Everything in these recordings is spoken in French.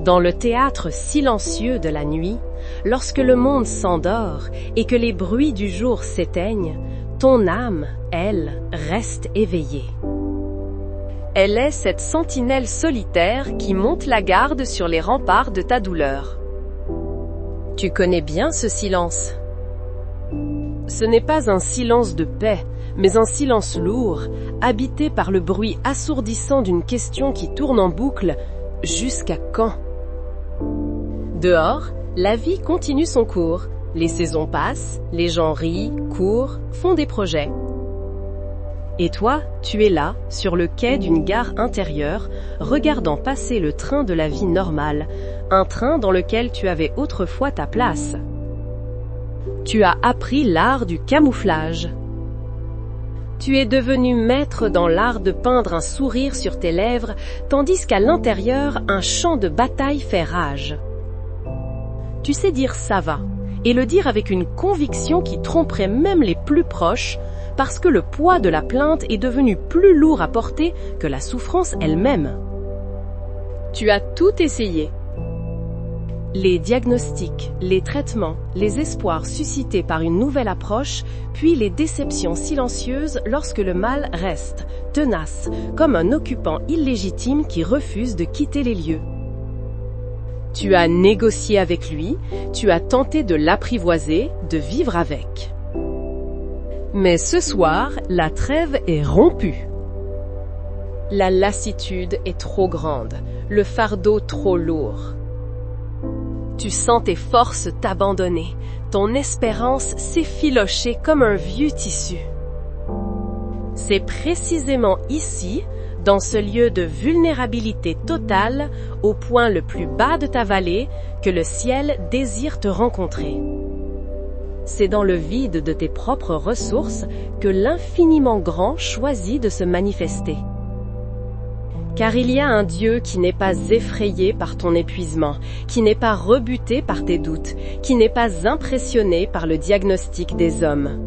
Dans le théâtre silencieux de la nuit, lorsque le monde s'endort et que les bruits du jour s'éteignent, ton âme, elle, reste éveillée. Elle est cette sentinelle solitaire qui monte la garde sur les remparts de ta douleur. Tu connais bien ce silence. Ce n'est pas un silence de paix, mais un silence lourd, habité par le bruit assourdissant d'une question qui tourne en boucle. Jusqu'à quand? Dehors, la vie continue son cours. Les saisons passent, les gens rient, courent, font des projets. Et toi, tu es là, sur le quai d'une gare intérieure, regardant passer le train de la vie normale, un train dans lequel tu avais autrefois ta place. Tu as appris l'art du camouflage. Tu es devenu maître dans l'art de peindre un sourire sur tes lèvres, tandis qu'à l'intérieur, un champ de bataille fait rage. Tu sais dire « ça va », et le dire avec une conviction qui tromperait même les plus proches, parce que le poids de la plainte est devenu plus lourd à porter que la souffrance elle-même. Tu as tout essayé. Les diagnostics, les traitements, les espoirs suscités par une nouvelle approche, puis les déceptions silencieuses lorsque le mal reste, tenace, comme un occupant illégitime qui refuse de quitter les lieux. Tu as négocié avec lui, tu as tenté de l'apprivoiser, de vivre avec. Mais ce soir, la trêve est rompue. La lassitude est trop grande, le fardeau trop lourd. Tu sens tes forces t'abandonner, ton espérance s'effilocher comme un vieux tissu. C'est précisément ici, dans ce lieu de vulnérabilité totale, au point le plus bas de ta vallée, que le ciel désire te rencontrer. C'est dans le vide de tes propres ressources que l'infiniment grand choisit de se manifester. Car il y a un Dieu qui n'est pas effrayé par ton épuisement, qui n'est pas rebuté par tes doutes, qui n'est pas impressionné par le diagnostic des hommes.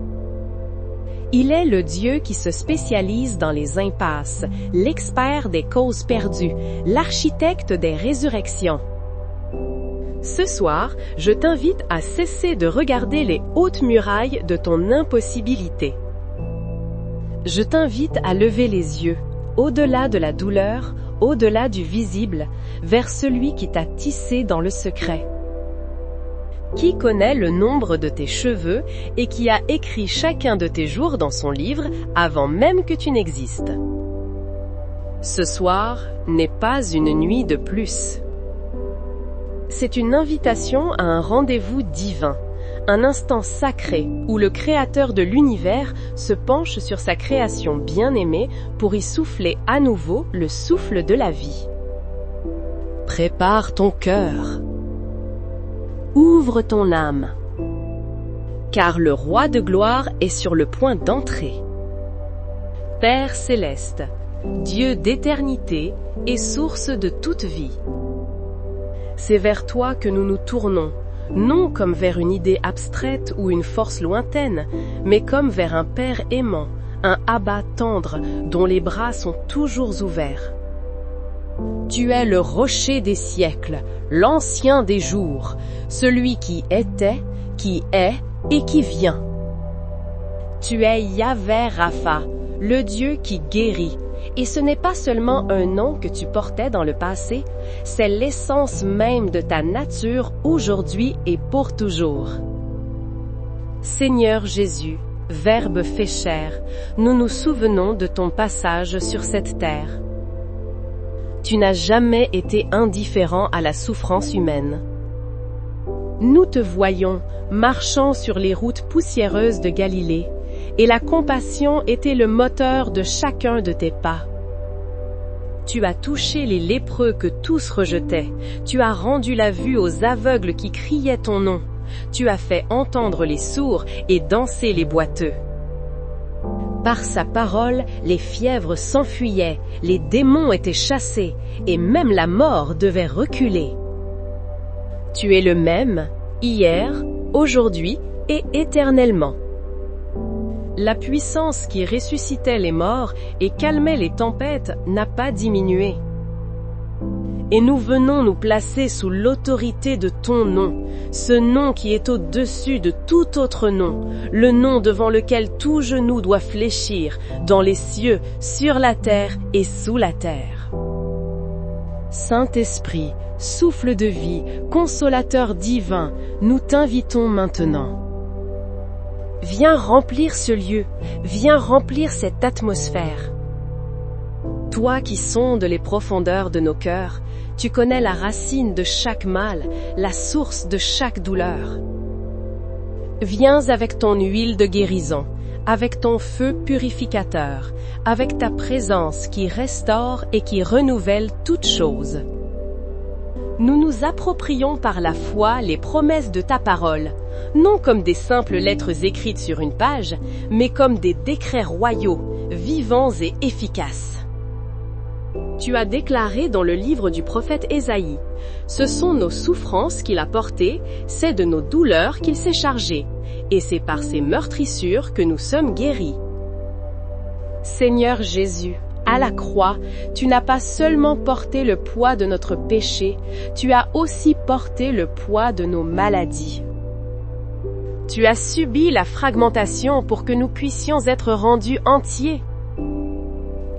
Il est le Dieu qui se spécialise dans les impasses, l'expert des causes perdues, l'architecte des résurrections. Ce soir, je t'invite à cesser de regarder les hautes murailles de ton impossibilité. Je t'invite à lever les yeux, au-delà de la douleur, au-delà du visible, vers celui qui t'a tissé dans le secret. Qui connaît le nombre de tes cheveux et qui a écrit chacun de tes jours dans son livre avant même que tu n'existes. Ce soir n'est pas une nuit de plus. C'est une invitation à un rendez-vous divin, un instant sacré où le Créateur de l'univers se penche sur sa création bien-aimée pour y souffler à nouveau le souffle de la vie. Prépare ton cœur. Ouvre ton âme. Car le Roi de gloire est sur le point d'entrer. Père céleste, Dieu d'éternité et source de toute vie. C'est vers toi que nous nous tournons, non comme vers une idée abstraite ou une force lointaine, mais comme vers un Père aimant, un Abba tendre, dont les bras sont toujours ouverts. Tu es le rocher des siècles, l'ancien des jours, celui qui était, qui est et qui vient. Tu es Yahvé Rapha, le Dieu qui guérit, et ce n'est pas seulement un nom que tu portais dans le passé, c'est l'essence même de ta nature aujourd'hui et pour toujours. Seigneur Jésus, Verbe fait chair, nous nous souvenons de ton passage sur cette terre. Tu n'as jamais été indifférent à la souffrance humaine. Nous te voyons, marchant sur les routes poussiéreuses de Galilée, et la compassion était le moteur de chacun de tes pas. Tu as touché les lépreux que tous rejetaient, tu as rendu la vue aux aveugles qui criaient ton nom, tu as fait entendre les sourds et danser les boiteux. Par sa parole, les fièvres s'enfuyaient, les démons étaient chassés, et même la mort devait reculer. Tu es le même, hier, aujourd'hui et éternellement. La puissance qui ressuscitait les morts et calmait les tempêtes n'a pas diminué. et nous venons nous placer sous l'autorité de ton nom, ce nom qui est au-dessus de tout autre nom, le nom devant lequel tout genou doit fléchir, dans les cieux, sur la terre et sous la terre. Saint-Esprit, souffle de vie, consolateur divin, nous t'invitons maintenant. Viens remplir ce lieu, viens remplir cette atmosphère. Toi qui sondes les profondeurs de nos cœurs, tu connais la racine de chaque mal, la source de chaque douleur. Viens avec ton huile de guérison, avec ton feu purificateur, avec ta présence qui restaure et qui renouvelle toutes choses. Nous nous approprions par la foi les promesses de ta parole, non comme des simples lettres écrites sur une page, mais comme des décrets royaux, vivants et efficaces. Tu as déclaré dans le livre du prophète Ésaïe, « Ce sont nos souffrances qu'il a portées, c'est de nos douleurs qu'il s'est chargé, et c'est par ses meurtrissures que nous sommes guéris. » Seigneur Jésus, à la croix, tu n'as pas seulement porté le poids de notre péché, tu as aussi porté le poids de nos maladies. Tu as subi la fragmentation pour que nous puissions être rendus entiers.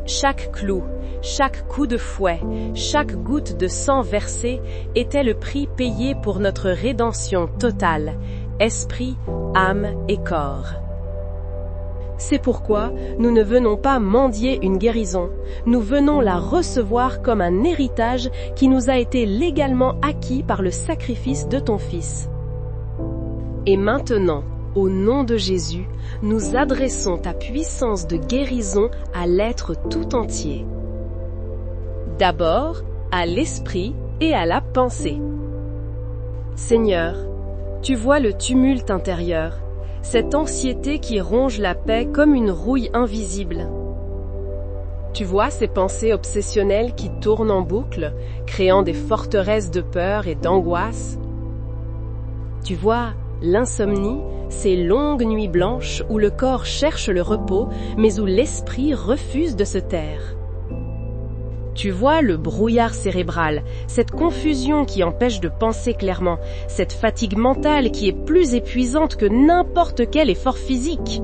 Chaque clou, chaque coup de fouet, chaque goutte de sang versée était le prix payé pour notre rédemption totale, esprit, âme et corps. C'est pourquoi nous ne venons pas mendier une guérison, nous venons la recevoir comme un héritage qui nous a été légalement acquis par le sacrifice de ton Fils. Et maintenant, au nom de Jésus, nous adressons ta puissance de guérison à l'être tout entier. D'abord, à l'esprit et à la pensée. Seigneur, tu vois le tumulte intérieur, cette anxiété qui ronge la paix comme une rouille invisible. Tu vois ces pensées obsessionnelles qui tournent en boucle, créant des forteresses de peur et d'angoisse. Tu vois l'insomnie, ces longues nuits blanches où le corps cherche le repos, mais où l'esprit refuse de se taire. Tu vois le brouillard cérébral, cette confusion qui empêche de penser clairement, cette fatigue mentale qui est plus épuisante que n'importe quel effort physique.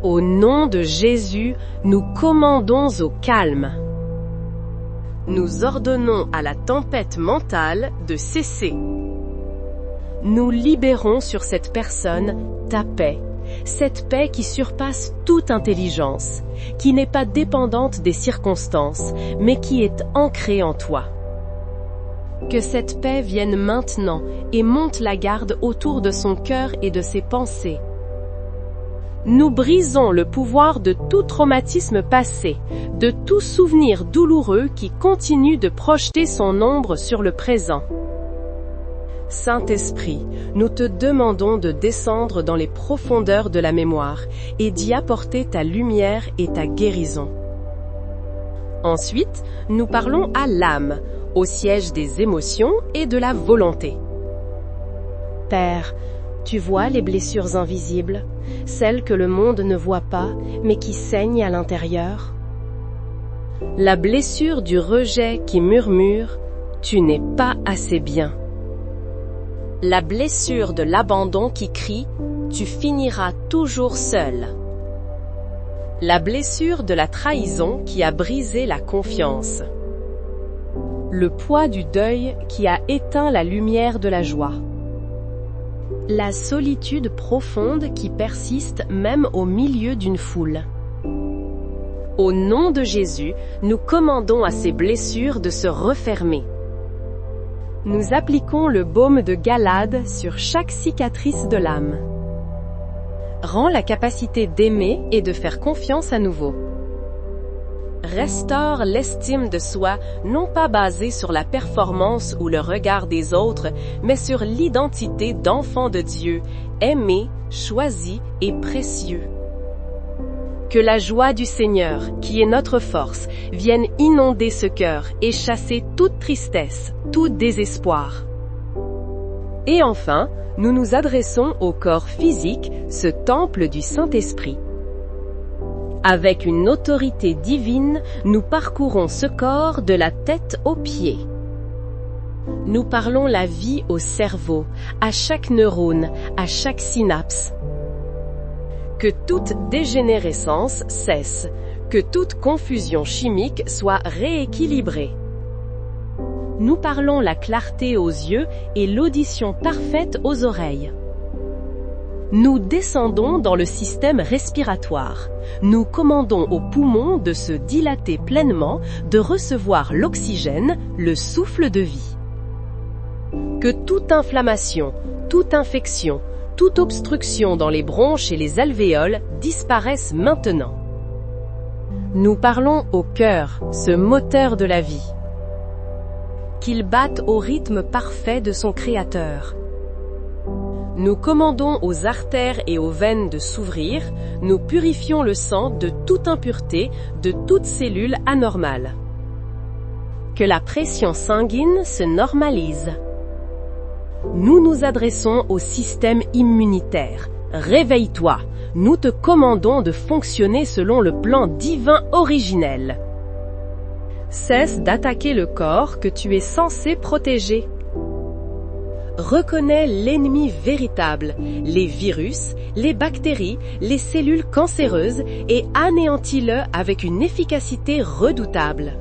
Au nom de Jésus, nous commandons au calme. Nous ordonnons à la tempête mentale de cesser. Nous libérons sur cette personne ta paix, cette paix qui surpasse toute intelligence, qui n'est pas dépendante des circonstances, mais qui est ancrée en toi. Que cette paix vienne maintenant et monte la garde autour de son cœur et de ses pensées. Nous brisons le pouvoir de tout traumatisme passé, de tout souvenir douloureux qui continue de projeter son ombre sur le présent. Saint-Esprit, nous te demandons de descendre dans les profondeurs de la mémoire et d'y apporter ta lumière et ta guérison. Ensuite, nous parlons à l'âme, au siège des émotions et de la volonté. Père, tu vois les blessures invisibles, celles que le monde ne voit pas, mais qui saignent à l'intérieur. La blessure du rejet qui murmure « Tu n'es pas assez bien ». La blessure de l'abandon qui crie « Tu finiras toujours seul ». La blessure de la trahison qui a brisé la confiance. Le poids du deuil qui a éteint la lumière de la joie. La solitude profonde qui persiste même au milieu d'une foule. Au nom de Jésus, nous commandons à ces blessures de se refermer. Nous appliquons le baume de Galade sur chaque cicatrice de l'âme. Rends la capacité d'aimer et de faire confiance à nouveau. Restaure l'estime de soi, non pas basée sur la performance ou le regard des autres, mais sur l'identité d'enfant de Dieu, aimé, choisi et précieux. Que la joie du Seigneur, qui est notre force, vienne inonder ce cœur et chasser toute tristesse, tout désespoir. Et enfin, nous nous adressons au corps physique, ce temple du Saint-Esprit. Avec une autorité divine, nous parcourons ce corps de la tête aux pieds. Nous parlons la vie au cerveau, à chaque neurone, à chaque synapse. Que toute dégénérescence cesse, que toute confusion chimique soit rééquilibrée. Nous parlons la clarté aux yeux et l'audition parfaite aux oreilles. Nous descendons dans le système respiratoire. Nous commandons aux poumons de se dilater pleinement, de recevoir l'oxygène, le souffle de vie. Que toute inflammation, toute infection, toute obstruction dans les bronches et les alvéoles disparaisse maintenant. Nous parlons au cœur, ce moteur de la vie. Qu'il batte au rythme parfait de son Créateur. Nous commandons aux artères et aux veines de s'ouvrir, nous purifions le sang de toute impureté, de toute cellule anormale. Que la pression sanguine se normalise. Nous nous adressons au système immunitaire. Réveille-toi, nous te commandons de fonctionner selon le plan divin originel. Cesse d'attaquer le corps que tu es censé protéger. Reconnais l'ennemi véritable, les virus, les bactéries, les cellules cancéreuses et anéantis-le avec une efficacité redoutable.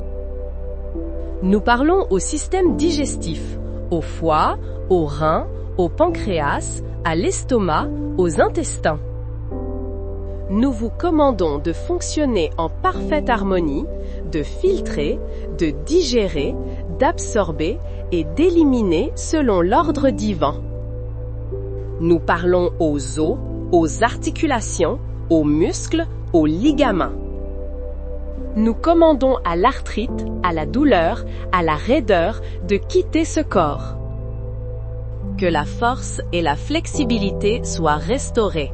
Nous parlons au système digestif, au foie, aux reins, au pancréas, à l'estomac, aux intestins. Nous vous commandons de fonctionner en parfaite harmonie, de filtrer, de digérer, d'absorber et d'éliminer selon l'ordre divin. Nous parlons aux os, aux articulations, aux muscles, aux ligaments. Nous commandons à l'arthrite, à la douleur, à la raideur de quitter ce corps. Que la force et la flexibilité soient restaurées.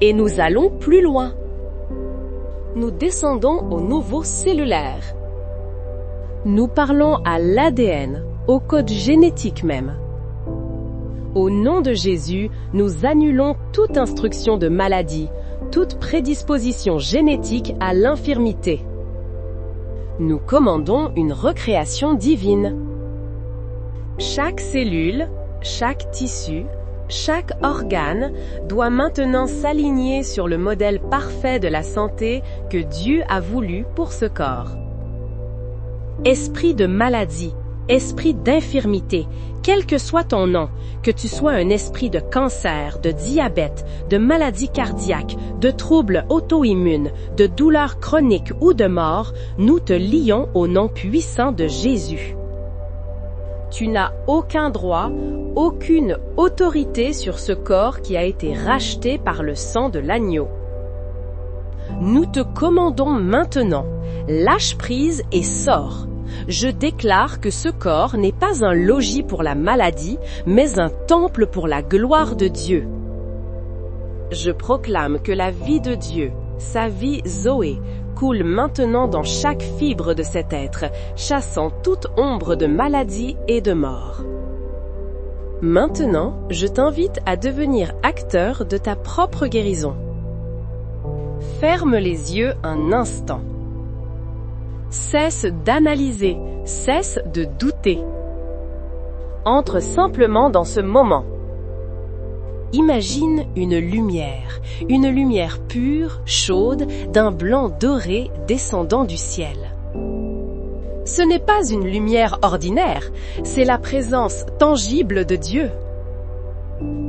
Et nous allons plus loin. Nous descendons au niveau cellulaire. Nous parlons à l'ADN, au code génétique même. Au nom de Jésus, nous annulons toute instruction de maladie, toute prédisposition génétique à l'infirmité. Nous commandons une recréation divine. Chaque cellule, chaque tissu, chaque organe doit maintenant s'aligner sur le modèle parfait de la santé que Dieu a voulu pour ce corps. Esprit de maladie, esprit d'infirmité, quel que soit ton nom, que tu sois un esprit de cancer, de diabète, de maladie cardiaque, de troubles auto-immunes, de douleurs chroniques ou de mort, nous te lions au nom puissant de Jésus. Tu n'as aucun droit, aucune autorité sur ce corps qui a été racheté par le sang de l'agneau. Nous te commandons maintenant, lâche prise et sors. Je déclare que ce corps n'est pas un logis pour la maladie, mais un temple pour la gloire de Dieu. Je proclame que la vie de Dieu, sa vie Zoé, coule maintenant dans chaque fibre de cet être, chassant toute ombre de maladie et de mort. Maintenant, je t'invite à devenir acteur de ta propre guérison. Ferme les yeux un instant. Cesse d'analyser, cesse de douter. Entre simplement dans ce moment. Imagine une lumière pure, chaude, d'un blanc doré descendant du ciel. Ce n'est pas une lumière ordinaire, c'est la présence tangible de Dieu.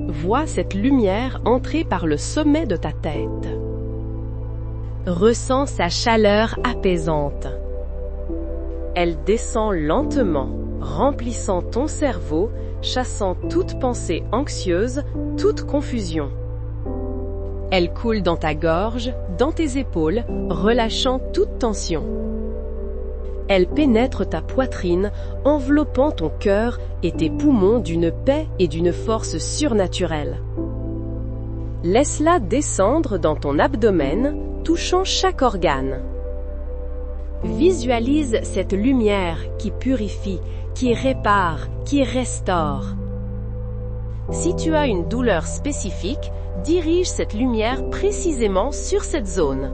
Vois cette lumière entrer par le sommet de ta tête. Ressens sa chaleur apaisante. Elle descend lentement, remplissant ton cerveau, chassant toute pensée anxieuse, toute confusion. Elle coule dans ta gorge, dans tes épaules, relâchant toute tension. Elle pénètre ta poitrine, enveloppant ton cœur et tes poumons d'une paix et d'une force surnaturelle. Laisse-la descendre dans ton abdomen, touchant chaque organe. Visualise cette lumière qui purifie, qui répare, qui restaure. Si tu as une douleur spécifique, dirige cette lumière précisément sur cette zone.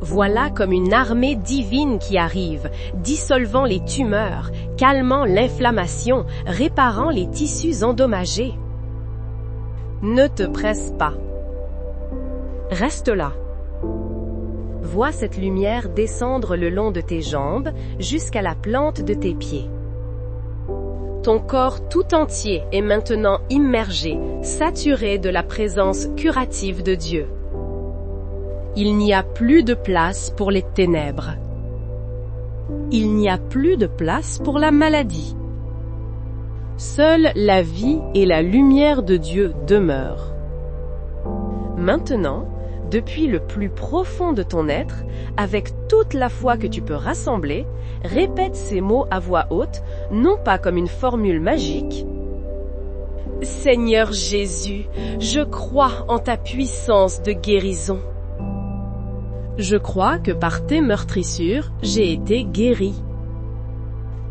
Voilà comme une armée divine qui arrive, dissolvant les tumeurs, calmant l'inflammation, réparant les tissus endommagés. Ne te presse pas. Reste là. Vois cette lumière descendre le long de tes jambes jusqu'à la plante de tes pieds. Ton corps tout entier est maintenant immergé, saturé de la présence curative de Dieu. Il n'y a plus de place pour les ténèbres. Il n'y a plus de place pour la maladie. Seule la vie et la lumière de Dieu demeurent. Maintenant, depuis le plus profond de ton être, avec toute la foi que tu peux rassembler, répète ces mots à voix haute, non pas comme une formule magique. Seigneur Jésus, je crois en ta puissance de guérison. Je crois que par tes meurtrissures, j'ai été guéri.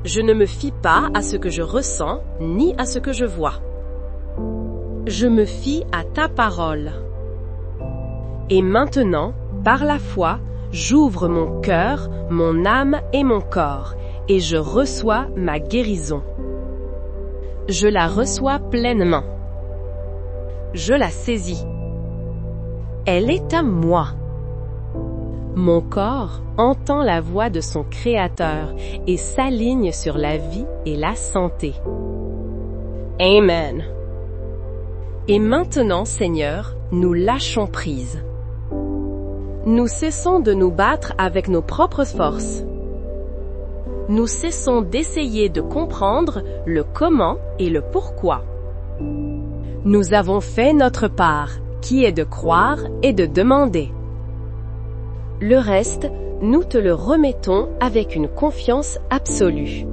Je ne me fie pas à ce que je ressens, ni à ce que je vois. Je me fie à ta parole. Et maintenant, par la foi, j'ouvre mon cœur, mon âme et mon corps, et je reçois ma guérison. Je la reçois pleinement. Je la saisis. Elle est à moi. Mon corps entend la voix de son Créateur et s'aligne sur la vie et la santé. Amen. Et maintenant, Seigneur, nous lâchons prise. Nous cessons de nous battre avec nos propres forces. Nous cessons d'essayer de comprendre le comment et le pourquoi. Nous avons fait notre part, qui est de croire et de demander. Le reste, nous te le remettons avec une confiance absolue.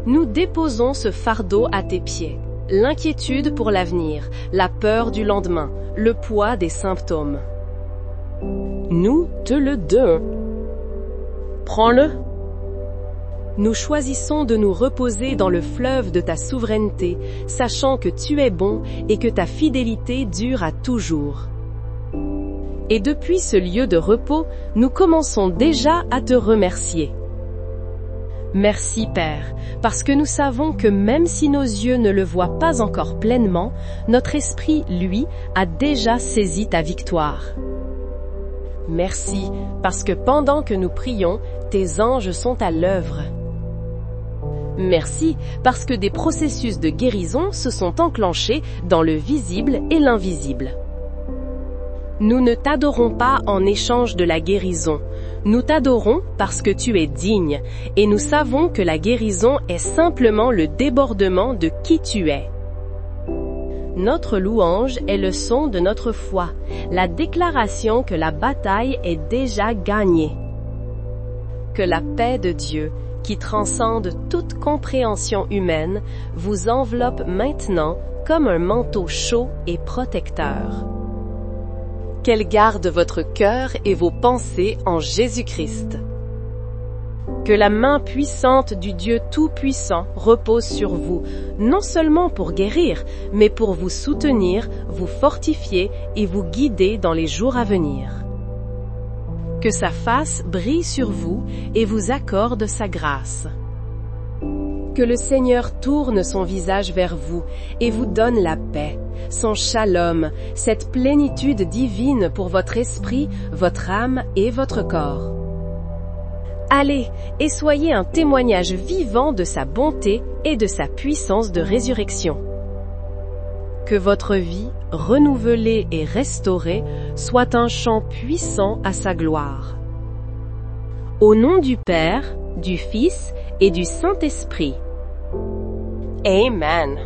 Nous déposons ce fardeau à tes pieds, l'inquiétude pour l'avenir, la peur du lendemain, le poids des symptômes. Nous te le donnons. Prends-le. Nous choisissons de nous reposer dans le fleuve de ta souveraineté, sachant que tu es bon et que ta fidélité dure à toujours. Et depuis ce lieu de repos, nous commençons déjà à te remercier. Merci Père, parce que nous savons que même si nos yeux ne le voient pas encore pleinement, notre esprit, lui, a déjà saisi ta victoire. Merci, parce que pendant que nous prions, tes anges sont à l'œuvre. Merci, parce que des processus de guérison se sont enclenchés dans le visible et l'invisible. Nous ne t'adorons pas en échange de la guérison. Nous t'adorons parce que tu es digne, et nous savons que la guérison est simplement le débordement de qui tu es. Notre louange est le son de notre foi, la déclaration que la bataille est déjà gagnée. Que la paix de Dieu, qui transcende toute compréhension humaine, vous enveloppe maintenant comme un manteau chaud et protecteur. Qu'elle garde votre cœur et vos pensées en Jésus-Christ. Que la main puissante du Dieu Tout-Puissant repose sur vous, non seulement pour guérir, mais pour vous soutenir, vous fortifier et vous guider dans les jours à venir. Que sa face brille sur vous et vous accorde sa grâce. Que le Seigneur tourne son visage vers vous et vous donne la paix, son shalom, cette plénitude divine pour votre esprit, votre âme et votre corps. Allez et soyez un témoignage vivant de sa bonté et de sa puissance de résurrection. Que votre vie, renouvelée et restaurée, soit un chant puissant à sa gloire. Au nom du Père, du Fils et du Saint-Esprit. Amen.